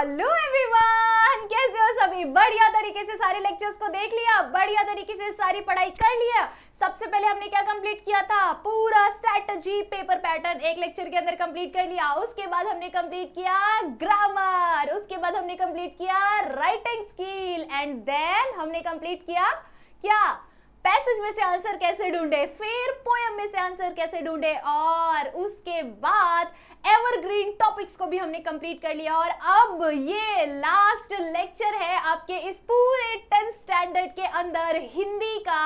Hello everyone, कैसे हो सभी? बढ़िया तरीके से सारे लेक्चर्स को देख लिया, बढ़िया तरीके से सारी पढ़ाई कर लिया। सबसे पहले हमने क्या कंप्लीट किया था? पूरा स्ट्रेटजी पेपर पैटर्न एक लेक्चर के अंदर कंप्लीट कर लिया। उसके बाद हमने कंप्लीट किया ग्रामर, उसके बाद हमने कंप्लीट किया राइटिंग स्किल एंड देन हमने कंप्लीट किया क्या? पैसेज में से आंसर कैसे ढूंढे, फिर पोएम में से आंसर कैसे ढूंढे, और उसके बाद एवरग्रीन टॉपिक्स को भी हमने कंप्लीट कर लिया। और अब ये लास्ट लेक्चर है आपके इस पूरे 10th स्टैंडर्ड के अंदर हिंदी का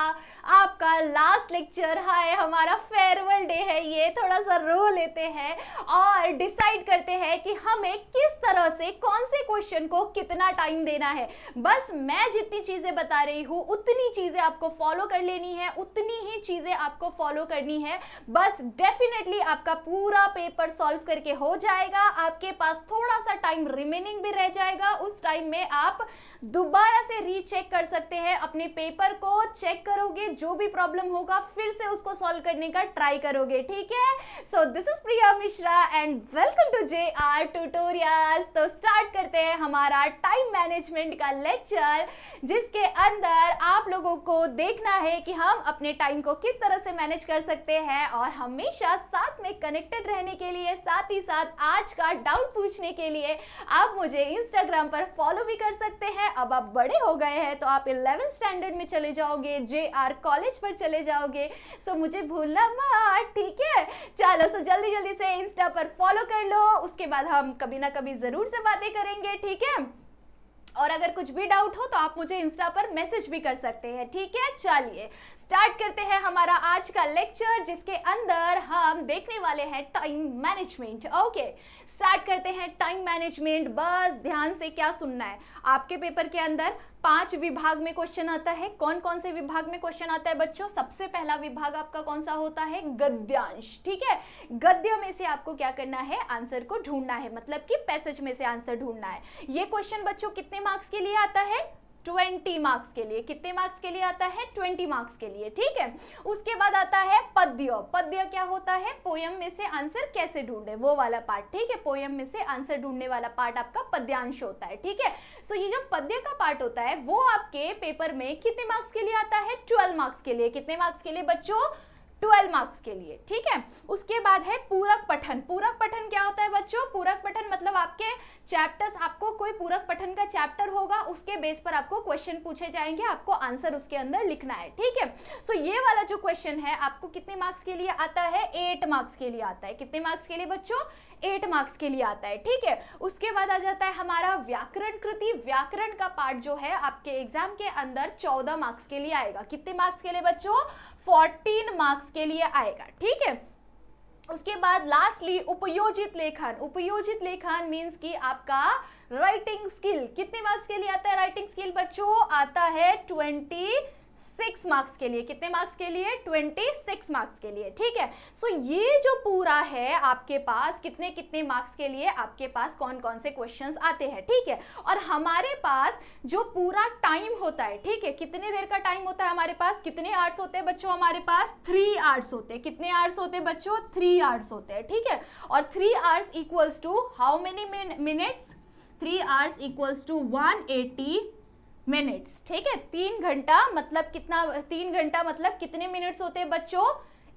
आपका लास्ट लेक्चर है। हमारा फेयरवेल डे है, ये थोड़ा सा रो लेते हैं और डिसाइड करते हैं कि हमें किस तरह से कौन से क्वेश्चन को कितना टाइम देना है। बस मैं जितनी चीजें बता रही हूँ उतनी चीजें आपको फॉलो कर लेनी है, उतनी ही चीजें आपको फॉलो करनी है। बस डेफिनेटली आपका पूरा पेपर सॉल्व करके हो जाएगा। आपके पास थोड़ा सा टाइम रिमेनिंग भी रह जाएगा, उस टाइम में आप दोबारा से रीचेक कर सकते हैं अपने पेपर को, चेक करोगे, जो भी प्रॉब्लम होगा फिर से उसको सॉल्व करने का ट्राई करोगे, ठीक है? So this is Priya Mishra and welcome to JR tutorials. तो स्टार्ट करते हैं हमारा टाइम मैनेजमेंट का लेक्चर, जिसके अंदर आप लोगों को देखना है कि हम अपने टाइम को किस तरह से मैनेज कर सकते हैं। और हमेशा साथ में कनेक्टेड रहने के लिए, साथ ही साथ आज का डाउट पूछने के लिए आप मुझे इंस्टाग्राम पर फॉलो भी कर सकते हैं। अब आप बड़े हो गए हैं तो आप 11th स्टैंडर्ड में चले जाओगे, JR कॉलेज पर चले जाओगे, सो मुझे भूलना मत, ठीक है? चलो, सो जल्दी जल्दी से इंस्टा पर फॉलो कर लो, उसके बाद हम कभी ना कभी जरूर से बातें करेंगे, ठीक है? और अगर कुछ भी डाउट हो तो आप मुझे इंस्टा पर मैसेज भी कर सकते हैं, ठीक है? चलिए स्टार्ट करते हैं हमारा आज का लेक्चर, जिसके अंदर हम देखने वाले हैं टाइम मैनेजमेंट। ओके, स्टार्ट करते हैं टाइम मैनेजमेंट। बस ध्यान से क्या सुनना है, आपके पेपर के अंदर 5 विभाग में क्वेश्चन आता है। कौन कौन से विभाग में क्वेश्चन आता है बच्चों? सबसे पहला विभाग आपका कौन सा होता है? गद्यांश, ठीक है? गद्य में से आपको क्या करना है? आंसर को ढूंढना है, मतलब कि पैसेज में से आंसर ढूंढना है। ये क्वेश्चन बच्चों कितने मार्क्स के लिए आता है? 20 मार्क्स के लिए। कितने मार्क्स के लिए आता है? 20 मार्क्स के लिए, ठीक है? उसके बाद आता है पद्य। पद्य क्या होता है? पोयम में से आंसर कैसे ढूंढे, वो वाला पार्ट, ठीक है? पोयम में से आंसर ढूंढने वाला पार्ट आपका पद्यांश होता है, ठीक है? सो ये जो पद्य का पार्ट होता है वो आपके पेपर में कितने मार्क्स के लिए आता है? 12 मार्क्स के लिए। कितने मार्क्स के लिए बच्चों? 12 मार्क्स के लिए, ठीक है? उसके बाद है पूरक पठन। पूरक पठन क्या होता है बच्चों? पूरक पठन मतलब आपके चैप्टर्स, आपको कोई पूरक पठन का चैप्टर होगा, उसके बेस पर आपको क्वेश्चन पूछे जाएंगे, आपको आंसर उसके अंदर लिखना है, ठीक है? सो ये वाला जो क्वेश्चन है आपको कितने मार्क्स के लिए आता है? 8 मार्क्स के लिए आता है। कितने मार्क्स के लिए बच्चों? 8 मार्क्स के लिए आता है, ठीक है? उसके बाद आ जाता है हमारा व्याकरण कृति। व्याकरण का पार्ट जो है आपके एग्जाम के अंदर 14 मार्क्स के लिए आएगा। कितने मार्क्स के लिए बच्चों? 14 मार्क्स के लिए आएगा, ठीक है? उसके बाद लास्टली उपयोजित लेखन। उपयोजित लेखन मीन्स कि आपका राइटिंग स्किल। कितने मार्क्स के लिए आता है राइटिंग स्किल बच्चों? आता है 26 मार्क्स के लिए। कितने मार्क्स के लिए? 26 मार्क्स के लिए, ठीक है? सो ये जो पूरा है आपके पास कितने कितने मार्क्स के लिए आपके पास कौन कौन से क्वेश्चंस आते हैं, ठीक है? और हमारे पास जो पूरा टाइम होता है, ठीक है, कितने देर का टाइम होता है हमारे पास? कितने आवर्स होते हैं बच्चों हमारे पास? 3 आवर्स होते हैं। कितने आवर्स होते हैं बच्चों? 3 आवर्स होते हैं, ठीक है? और 3 hours equals to how many minutes? 3 hours equals to 180 minutes, ठीक है? 3 घंटा मतलब कितना? 3 घंटा मतलब कितने मिनट्स होते हैं बच्चों?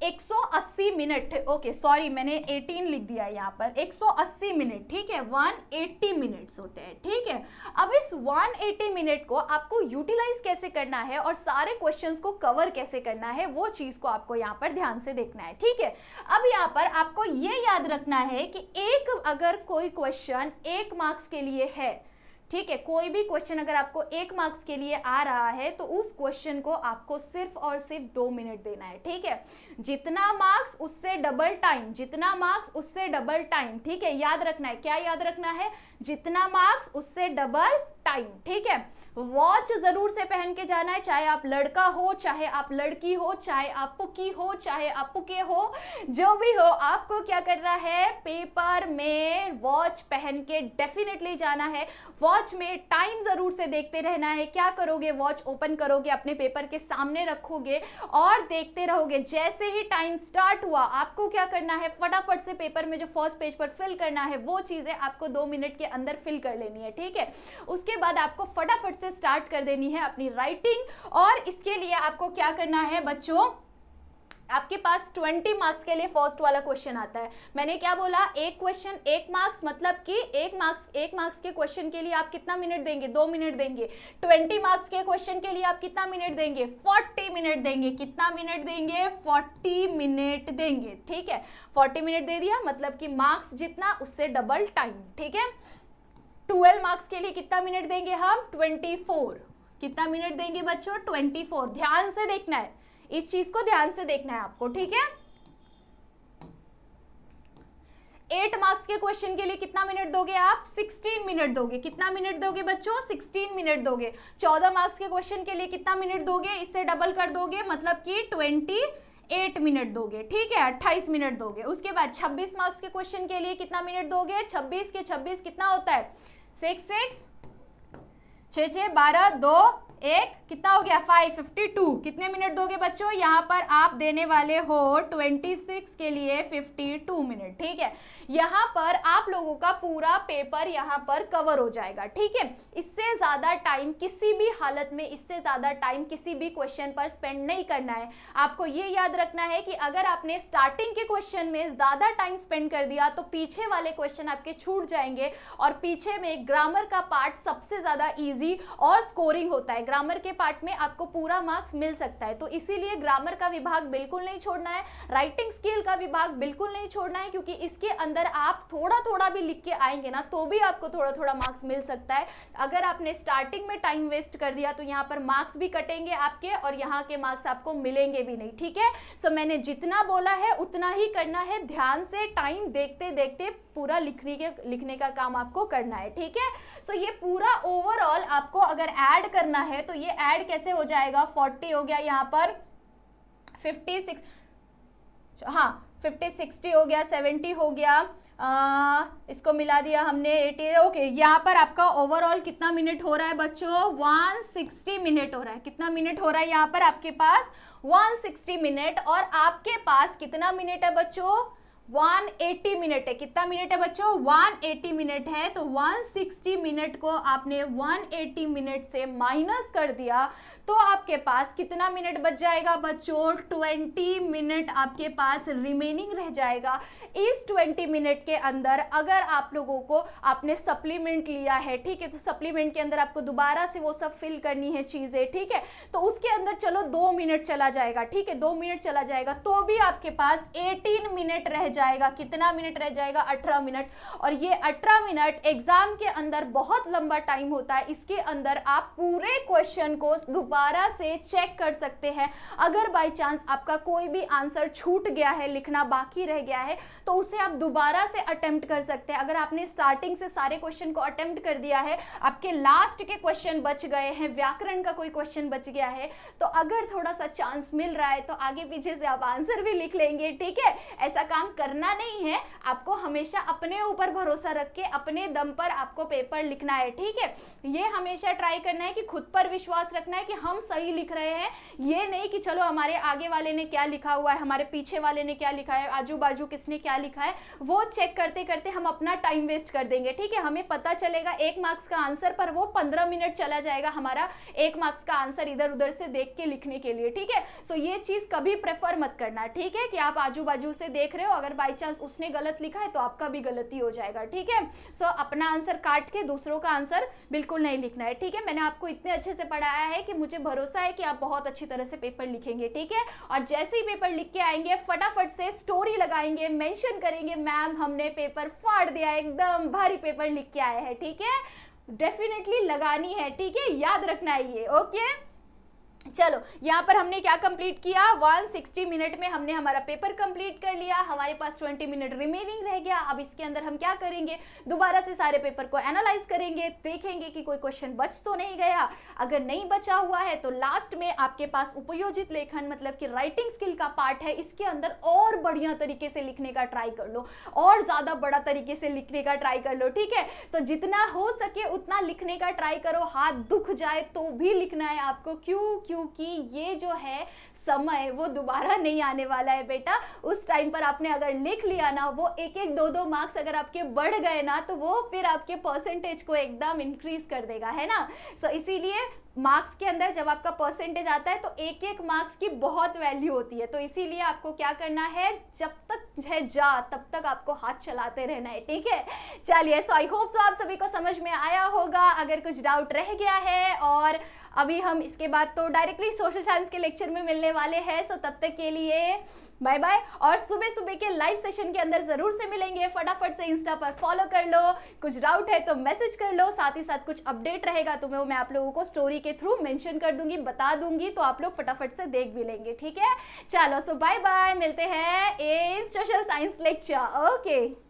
180 मिनट। ओके सॉरी, मैंने 18 लिख दिया यहाँ पर। 180 मिनट, ठीक है? 180 मिनट्स होते हैं, ठीक है? अब इस 180 मिनट को आपको यूटिलाइज कैसे करना है और सारे क्वेश्चंस को कवर कैसे करना है, वो चीज को आपको यहाँ पर ध्यान से देखना है, ठीक है? अब यहाँ पर आपको ये याद रखना है कि एक अगर कोई क्वेश्चन 1 मार्क्स के लिए है, ठीक है, कोई भी क्वेश्चन अगर आपको 1 मार्क्स के लिए आ रहा है तो उस क्वेश्चन को आपको सिर्फ और सिर्फ 2 मिनट देना है, ठीक है? जितना मार्क्स उससे डबल टाइम, जितना मार्क्स उससे डबल टाइम, ठीक है? याद रखना है, क्या याद रखना है? जितना मार्क्स उससे डबल टाइम, ठीक है। वॉच जरूर से पहन के जाना है, चाहे आप लड़का हो, चाहे आप लड़की हो, चाहे आप पुकी हो, चाहे आप पुके हो, जो भी हो, आपको क्या करना है, पेपर में वॉच पहन के डेफिनेटली जाना है। वॉच में टाइम जरूर से देखते रहना है। क्या करोगे, वॉच ओपन करोगे, अपने पेपर के सामने रखोगे और देखते रहोगे। जैसे ही टाइम स्टार्ट हुआ, आपको क्या करना है, फटाफट से पेपर में जो फर्स्ट पेज पर फिल करना है वो चीजें आपको 2 मिनट के अंदर फिल कर लेनी है, ठीक है। उसके बाद आपको फटाफट से स्टार्ट कर देनी है अपनी राइटिंग। और इसके लिए आपको क्या करना है बच्चों, आपके पास 20 मार्क्स के लिए फर्स्ट वाला क्वेश्चन आता है। मैंने क्या बोला, एक क्वेश्चन 1 मार्क्स, मतलब कि 1 मार्क्स के क्वेश्चन के लिए आप कितना मिनट देंगे, 2 मिनट देंगे। 20 मार्क्स के क्वेश्चन के लिए आप कितना मिनट देंगे, 40 मिनट देंगे। कितना मिनट देंगे, 40 मिनट देंगे, ठीक है। 40 मिनट दे दिया, मतलब कि मार्क्स जितना उससे डबल टाइम, ठीक है। 12 मार्क्स के लिए कितना मिनट देंगे हम, 24। कितना मिनट देंगे बच्चों, 24। ध्यान से देखना है, इस चीज को ध्यान से देखना है आपको, ठीक है। 8 मार्क्स के क्वेश्चन के लिए कितना मिनट दोगे आप, 16 मिनट दोगे। कितना मिनट दोगे बच्चों, 16 मिनट दोगे। 14 मार्क्स के क्वेश्चन के लिए कितना मिनट दोगे, इससे डबल कर दोगे, मतलब कि 28 मिनट दोगे, ठीक है, 28 मिनट दोगे। उसके बाद 26 मार्क्स के क्वेश्चन के लिए कितना मिनट दोगे, 26 के 26 कितना होता है, 6 6 6 12 2 1, कितना हो गया, 5, 52। कितने मिनट दोगे बच्चों, यहाँ पर आप देने वाले हो 26 के लिए 52 मिनट, ठीक है। यहाँ पर आप लोगों का पूरा पेपर यहाँ पर कवर हो जाएगा, ठीक है। इससे ज्यादा टाइम किसी भी हालत में, इससे ज्यादा टाइम किसी भी क्वेश्चन पर स्पेंड नहीं करना है। आपको ये याद रखना है कि अगर आपने स्टार्टिंग के क्वेश्चन में ज्यादा टाइम स्पेंड कर दिया तो पीछे वाले क्वेश्चन आपके छूट जाएंगे। और पीछे में ग्रामर का पार्ट सबसे ज्यादा ईजी और स्कोरिंग होता है। ग्रामर के पार्ट में आपको पूरा मार्क्स मिल सकता है, तो इसीलिए ग्रामर का विभाग बिल्कुल नहीं छोड़ना है। राइटिंग स्किल का विभाग बिल्कुल नहीं छोड़ना है, क्योंकि इसके अंदर आप थोड़ा थोड़ा भी लिख के आएंगे ना तो भी आपको थोड़ा थोड़ा मार्क्स मिल सकता है। अगर आपने स्टार्टिंग में टाइम वेस्ट कर दिया तो यहाँ पर मार्क्स भी कटेंगे आपके और यहाँ के मार्क्स आपको मिलेंगे भी नहीं, ठीक है। सो मैंने जितना बोला है उतना ही करना है, ध्यान से टाइम देखते देखते पूरा लिखने का काम आपको करना है, ठीक है। सो ये पूरा ओवरऑल आपको अगर ऐड करना है तो ये ऐड कैसे हो जाएगा, 40 हो गया, यहाँ पर 56, हाँ 50 60 हो गया, 70 हो गया, इसको मिला दिया हमने 80, ओके। यहाँ पर आपका ओवरऑल कितना मिनट हो रहा है बच्चों, 160 मिनट हो रहा है। कितना मिनट हो रहा है यहाँ पर आपके पास, 160 मिनट। और आपके पास कितना मिनट है बच्चों, 180 मिनट है। कितना मिनट है बच्चों, 180 मिनट है। तो 160 मिनट को आपने 180 मिनट से माइनस कर दिया तो आपके पास कितना मिनट बच जाएगा बच्चों, 20 मिनट आपके पास रिमेनिंग रह जाएगा। इस 20 मिनट के अंदर अगर आप लोगों को आपने सप्लीमेंट लिया है, ठीक है, तो सप्लीमेंट के अंदर आपको दोबारा से वो सब फिल करनी है चीजें, ठीक है। तो उसके अंदर चलो 2 मिनट चला जाएगा, ठीक है, 2 मिनट चला जाएगा तो भी आपके पास 18 मिनट रह जाएगा। कितना मिनट रह जाएगा, 18 मिनट। और ये 18 मिनट एग्जाम के अंदर बहुत लंबा टाइम होता है। इसके अंदर आप पूरे क्वेश्चन को दोबारा से चेक कर सकते हैं। अगर बाय चांस आपका कोई भी आंसर छूट गया है, लिखना बाकी रह गया है, तो उसे आप दोबारा से अटेम्प्ट कर सकते हैं। अगर आपने स्टार्टिंग से सारे क्वेश्चन को अटेम्प्ट कर दिया है, आपके लास्ट के क्वेश्चन बच गए हैं, व्याकरण का कोई क्वेश्चन बच गया है, तो अगर थोड़ा सा चांस मिल रहा है तो आगे पीछे से आप आंसर भी लिख लेंगे, ठीक है। ऐसा काम करना नहीं है, आपको हमेशा अपने ऊपर भरोसा रख के अपने दम पर आपको पेपर लिखना है, ठीक है। ये हमेशा ट्राई करना है कि खुद पर विश्वास रखना है कि हम सही लिख रहे हैं। ये नहीं कि चलो हमारे आगे वाले ने क्या लिखा हुआ है, हमारे पीछे वाले ने क्या लिखा है, आजू बाजू किसने क्या लिखा है, वो चेक करते करते हम अपना टाइम वेस्ट कर देंगे, ठीक है। हमें पता चलेगा 1 मार्क्स का आंसर, पर वो 15 मिनट चला जाएगा हमारा 1 मार्क्स का आंसर इधर उधर से देख के लिखने के लिए, ठीक है। सो ये चीज कभी प्रेफर मत करना, ठीक है, कि आप आजू बाजू से देख रहे हो, अगर बाई चांस उसने गलत लिखा है तो आपका भी गलती हो जाएगा, ठीक है। सो अपना आंसर काट के दूसरों का आंसर बिल्कुल नहीं लिखना है, ठीक है। मैंने आपको इतने अच्छे से पढ़ाया है कि मुझे भरोसा है कि आप बहुत अच्छी तरह से पेपर लिखेंगे, ठीक है। और जैसे ही पेपर लिख के आएंगे फटाफट से स्टोरी लगाएंगे, मेंशन करेंगे, मैम हमने पेपर फाड़ दिया, एकदम भारी पेपर लिख के आए हैं, ठीक है। डेफिनेटली लगानी है, ठीक है, याद रखना है ये, ओके। चलो यहाँ पर हमने क्या कंप्लीट किया, 160 मिनट में हमने हमारा पेपर कंप्लीट कर लिया, हमारे पास 20 मिनट रिमेनिंग रह गया। अब इसके अंदर हम क्या करेंगे, दोबारा से सारे पेपर को एनालाइज करेंगे, देखेंगे कि कोई क्वेश्चन बच तो नहीं गया। अगर नहीं बचा हुआ है तो लास्ट में आपके पास उपयोजित लेखन मतलब कि राइटिंग स्किल का पार्ट है, इसके अंदर और बढ़िया तरीके से लिखने का ट्राई कर लो, और ज्यादा बड़ा तरीके से लिखने का ट्राई कर लो, ठीक है। तो जितना हो सके उतना लिखने का ट्राई करो, हाथ दुख जाए तो भी लिखना है आपको। क्योंकि ये जो है समय वो दोबारा नहीं आने वाला है बेटा। उस टाइम पर आपने अगर लिख लिया ना, वो एक एक दो दो मार्क्स अगर आपके बढ़ गए ना, तो वो फिर आपके परसेंटेज को एकदम इंक्रीज कर देगा, है ना। सो इसीलिए मार्क्स के अंदर जब आपका परसेंटेज आता है तो एक एक मार्क्स की बहुत वैल्यू होती है। तो इसीलिए आपको क्या करना है, जब तक है जा तब तक आपको हाथ चलाते रहना है, ठीक है। चलिए, सो आई होप सो आप सभी को समझ में आया होगा। अगर कुछ डाउट रह गया है, और अभी हम इसके बाद तो डायरेक्टली सोशल साइंस के लेक्चर में मिलने वाले हैं, सो तब तक के लिए बाय बाय। और सुबह सुबह के लाइव सेशन के अंदर जरूर से मिलेंगे, फटाफट से इंस्टा पर फॉलो कर लो, कुछ डाउट है तो मैसेज कर लो, साथ ही साथ कुछ अपडेट रहेगा तो मैं आप लोगों को स्टोरी के थ्रू मेंशन कर दूंगी, बता दूंगी, तो आप लोग फटाफट से देख भी लेंगे, ठीक है। चलो, सो बाय बाय, मिलते हैं इन सोशल साइंस लेक्चर। ओके।